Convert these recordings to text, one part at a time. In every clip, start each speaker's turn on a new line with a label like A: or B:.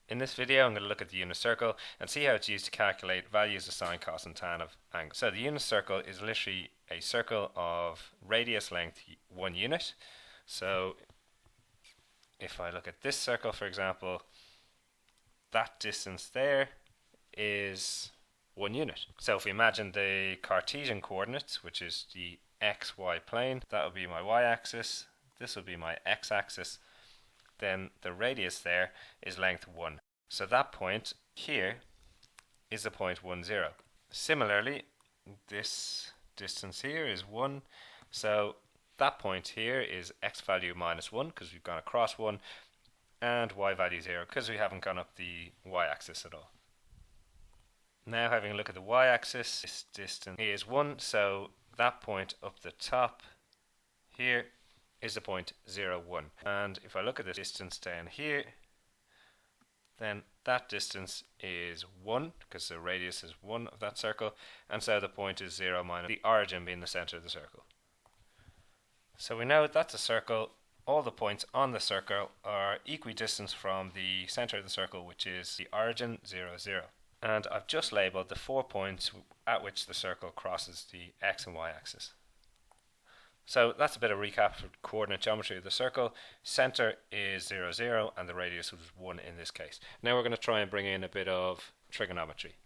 A: In this video, I'm going to look at the unit circle and see how it's used to calculate values of sine, cos, and tan of angles. So the unit circle is literally a circle of radius length 1 unit. So if I look at this circle, for example, that distance there is 1 unit. So if we imagine the Cartesian coordinates, which is the xy plane, that would be my y-axis, this would be my x-axis, then the radius there is length 1. So that point here is the point 1, 0. Similarly, this distance here is 1. So that point here is x value minus 1 because we've gone across 1, and y value 0 because we haven't gone up the y-axis at all. Now having a look at the y-axis, this distance is 1, so that point up the top here is the point 0, 1. And if I look at the distance down here, then that distance is 1 because the radius is 1 of that circle, and so the point is 0 minus the origin being the center of the circle. So we know that's a circle. All the points on the circle are equidistant from the center of the circle, which is the origin 0, 0. And I've just labeled the 4 points at which the circle crosses the x and y axis. So that's a bit of recap for coordinate geometry of the circle. Center is 0, 0, and the radius was 1 in this case. Now we're going to try and bring in a bit of trigonometry.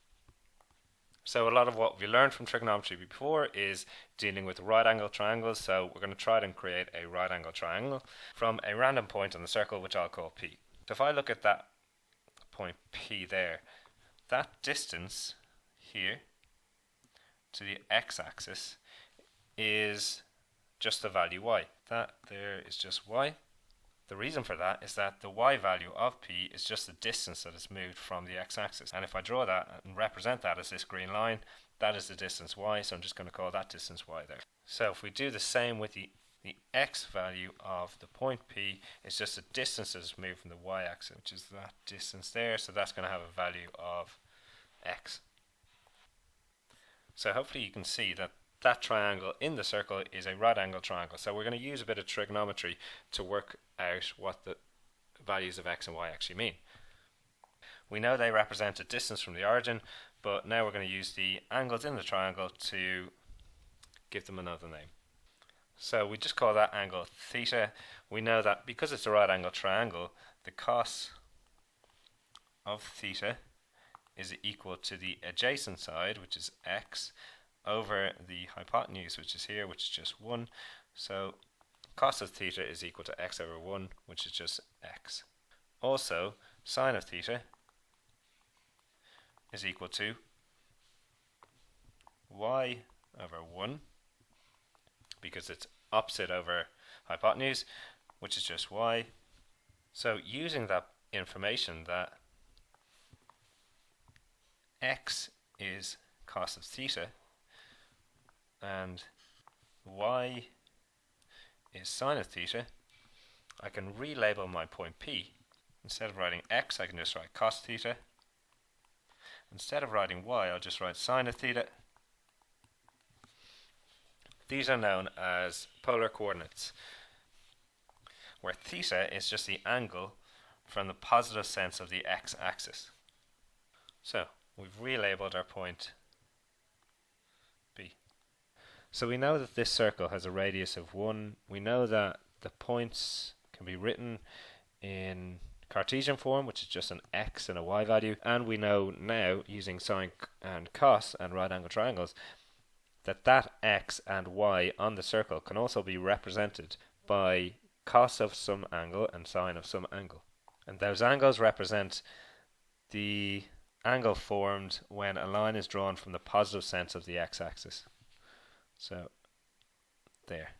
A: So a lot of what we learned from trigonometry before is dealing with right angle triangles. So we're going to try and create a right angle triangle from a random point on the circle, which I'll call P. So if I look at that point P there, that distance here to the x-axis is just the value y. That there is just y. The reason for that is that the y value of P is just the distance that is moved from the x-axis. And if I draw that and represent that as this green line, that is the distance y, so I'm just going to call that distance y there. So if we do the same with the x value of the point P, it's just the distance that is moved from the y-axis, which is that distance there, so that's going to have a value of x. So hopefully you can see that that triangle in the circle is a right angle triangle. So we're going to use a bit of trigonometry to work out what the values of x and y actually mean. We know they represent a distance from the origin, but now we're going to use the angles in the triangle to give them another name. So we just call that angle theta. We know that because it's a right angle triangle, the cos of theta is equal to the adjacent side, which is x, over the hypotenuse, which is here, which is just 1. So cos of theta is equal to x over 1, which is just x. Also, sine of theta is equal to y over 1, because it's opposite over hypotenuse, which is just y. So using that information that x is cos of theta and y is sine of theta, I can relabel my point P. Instead of writing x, I can just write cos theta. Instead of writing y, I'll just write sine of theta. These are known as polar coordinates, where theta is just the angle from the positive sense of the x-axis. So we've relabeled our point P. So we know that this circle has a radius of 1. We know that the points can be written in Cartesian form, which is just an x and a y value. And we know now, using sine and cos and right angle triangles, that that x and y on the circle can also be represented by cos of some angle and sine of some angle. And those angles represent the angle formed when a line is drawn from the positive sense of the x-axis. So there.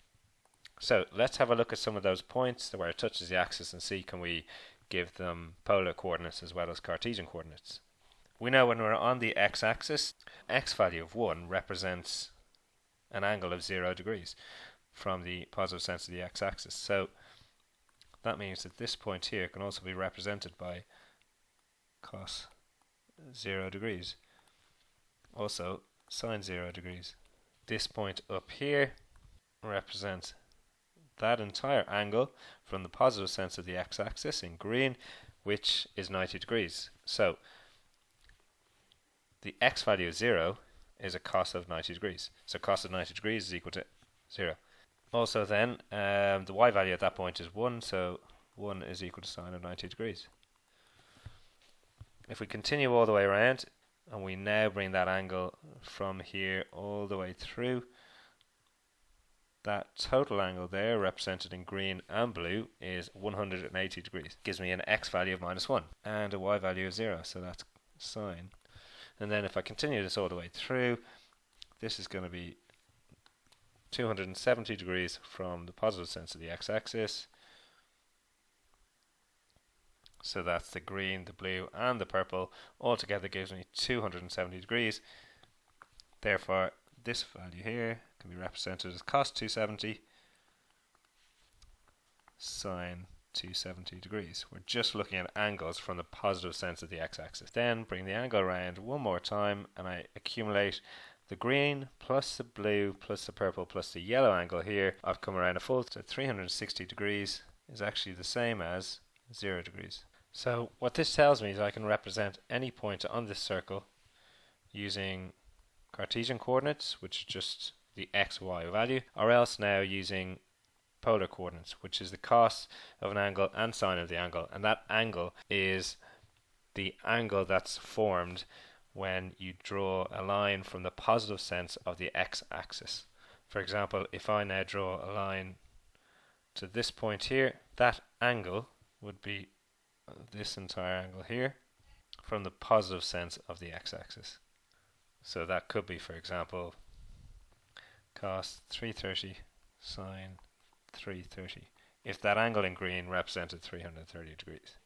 A: So let's have a look at some of those points where it touches the axis and see, can we give them polar coordinates as well as Cartesian coordinates. We know when we're on the x-axis, x value of 1 represents an angle of 0 degrees from the positive sense of the x-axis. So that means that this point here can also be represented by cos 0 degrees. Also sine 0 degrees. This point up here represents that entire angle from the positive sense of the x-axis in green, which is 90 degrees. So the x value of 0 is a cos of 90 degrees. So cos of 90 degrees is equal to 0. Also then, the y value at that point is 1, so 1 is equal to sine of 90 degrees. If we continue all the way around, and we now bring that angle from here all the way through, that total angle there, represented in green and blue, is 180 degrees. Gives me an x value of -1 and a y value of 0, so that's sine. And then if I continue this all the way through, this is going to be 270 degrees from the positive sense of the x-axis. So that's the green, the blue and the purple. All together gives me 270 degrees. Therefore, this value here can be represented as cos 270 sine 270 degrees. We're just looking at angles from the positive sense of the x-axis. Then bring the angle around one more time and I accumulate the green plus the blue plus the purple plus the yellow angle here. I've come around a full, so 360 degrees is actually the same as 0 degrees. So what this tells me is I can represent any point on this circle using Cartesian coordinates, which is just the x, y value, or else now using polar coordinates, which is the cos of an angle and sine of the angle, and that angle is the angle that's formed when you draw a line from the positive sense of the x-axis. For example, if I now draw a line to this point here, that angle would be this entire angle here from the positive sense of the x-axis. So that could be, for example, cos 330 sine 330, if that angle in green represented 330 degrees.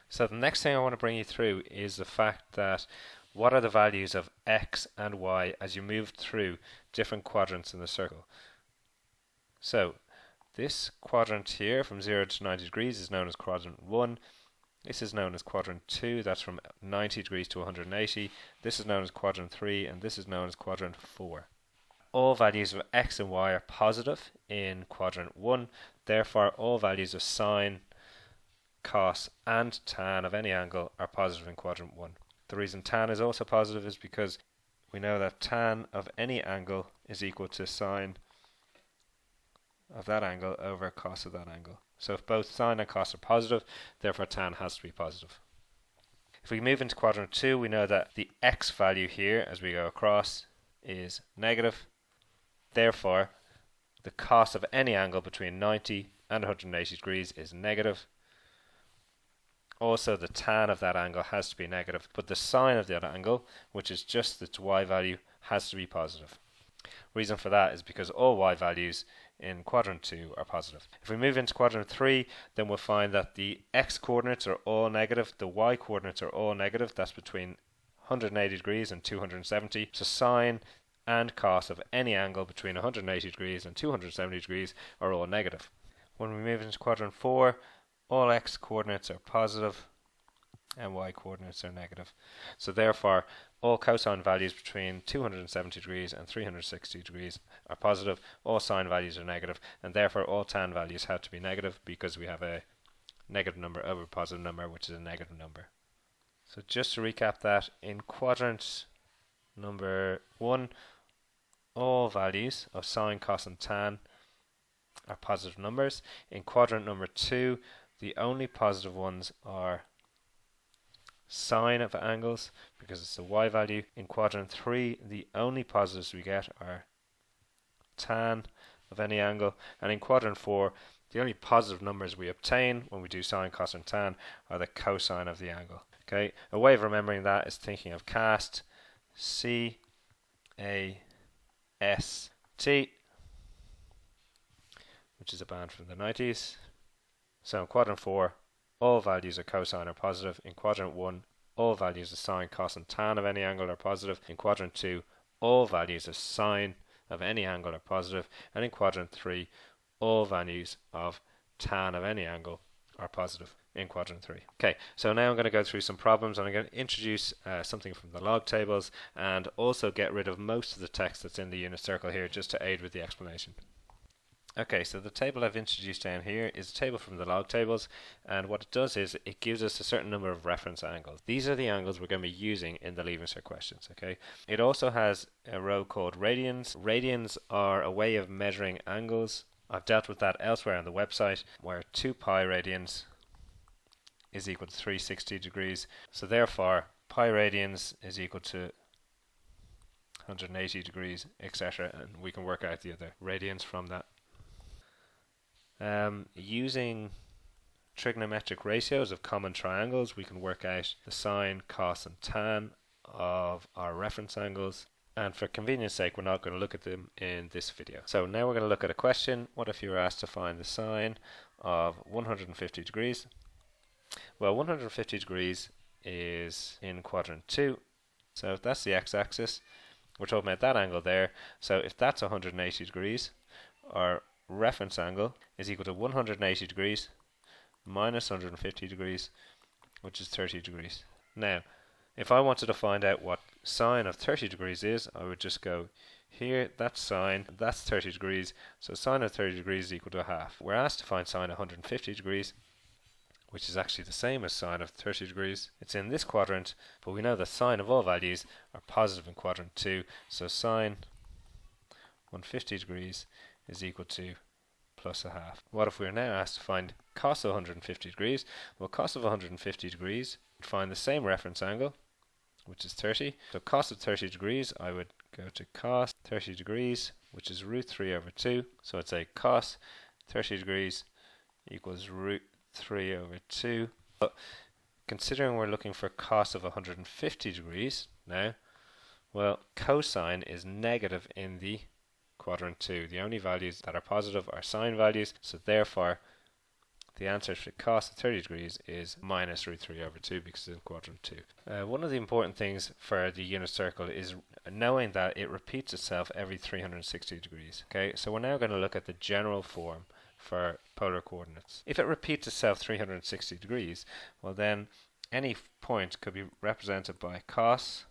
A: So the next thing I want to bring you through is the fact that what are the values of x and y as you move through different quadrants in the circle. So this quadrant here from 0 to 90 degrees is known as quadrant 1. This is known as quadrant 2, that's from 90 degrees to 180. This is known as quadrant 3, and this is known as quadrant 4. All values of x and y are positive in quadrant 1, therefore all values of sine, cos and tan of any angle are positive in quadrant 1. The reason tan is also positive is because we know that tan of any angle is equal to sine of that angle over cos of that angle. So if both sine and cos are positive, therefore tan has to be positive. If we move into quadrant 2, we know that the x value here as we go across is negative. Therefore, the cos of any angle between 90 and 180 degrees is negative. Also, the tan of that angle has to be negative, but the sine of that angle, which is just its y value, has to be positive. Reason for that is because all y values in quadrant 2 are positive. If we move into quadrant 3, then we'll find that the x coordinates are all negative, the y coordinates are all negative, that's between 180 degrees and 270. So sine and cos of any angle between 180 degrees and 270 degrees are all negative. When we move into quadrant 4, all x coordinates are positive and y coordinates are negative. So therefore, all cosine values between 270 degrees and 360 degrees are positive, all sine values are negative, and therefore all tan values have to be negative because we have a negative number over a positive number, which is a negative number. So just to recap that, in quadrant number 1, all values of sine, cos and tan are positive numbers. In quadrant number 2, the only positive ones are sine of angles because it's the y value. In quadrant 3, the only positives we get are tan of any angle, and in quadrant 4, the only positive numbers we obtain when we do sine, cos and tan are the cosine of the angle. Okay, a way of remembering that is thinking of cast C A S T, which is a band from the 90s. So in quadrant 4, all values of cosine are positive. In quadrant 1, all values of sine, cos and tan of any angle are positive. In quadrant 2, all values of sine of any angle are positive. And in quadrant 3, all values of tan of any angle are positive in quadrant 3. Okay, so now I'm going to go through some problems, and I'm going to introduce something from the log tables and also get rid of most of the text that's in the unit circle here just to aid with the explanation. Okay, so the table I've introduced down here is a table from the log tables, and what it does is it gives us a certain number of reference angles. These are the angles we're going to be using in the Leaving Cert questions, okay? It also has a row called radians. Radians are a way of measuring angles. I've dealt with that elsewhere on the website, where 2 pi radians is equal to 360 degrees. So therefore, pi radians is equal to 180 degrees, etc. And we can work out the other radians from that. Using trigonometric ratios of common triangles, we can work out the sine, cos and tan of our reference angles. And for convenience sake, we're not going to look at them in this video. So now we're going to look at a question. What if you were asked to find the sine of 150 degrees? Well, 150 degrees is in quadrant 2. So if that's the x-axis, we're talking about that angle there. So if that's 180 degrees, our reference angle is equal to 180 degrees minus 150 degrees, which is 30 degrees. Now, if I wanted to find out what sine of 30 degrees is, I would just go here, that's sine, that's 30 degrees, so sine of 30 degrees is equal to a half. We're asked to find sine of 150 degrees, which is actually the same as sine of 30 degrees. It's in this quadrant, but we know that sine of all values are positive in quadrant 2, so sine 150 degrees is equal to plus a half. What if we are now asked to find cos of 150 degrees? Well, cos of 150 degrees would find the same reference angle, which is 30. So cos of 30 degrees, I would go to cos 30 degrees, which is root 3 over 2. So I'd say cos 30 degrees equals root 3 over 2. But considering we're looking for cos of 150 degrees now, well, cosine is negative in the quadrant 2. The only values that are positive are sine values, so therefore the answer for cos of 30 degrees is minus root 3 over 2 because it's in quadrant 2. One of the important things for the unit circle is knowing that it repeats itself every 360 degrees. Okay, so we're now going to look at the general form for polar coordinates. If it repeats itself 360 degrees, well then any point could be represented by cos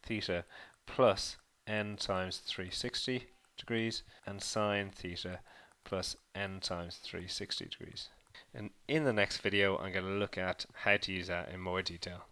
A: theta plus n times 360 degrees and sine theta plus n times 360 degrees. And in the next video I'm going to look at how to use that in more detail.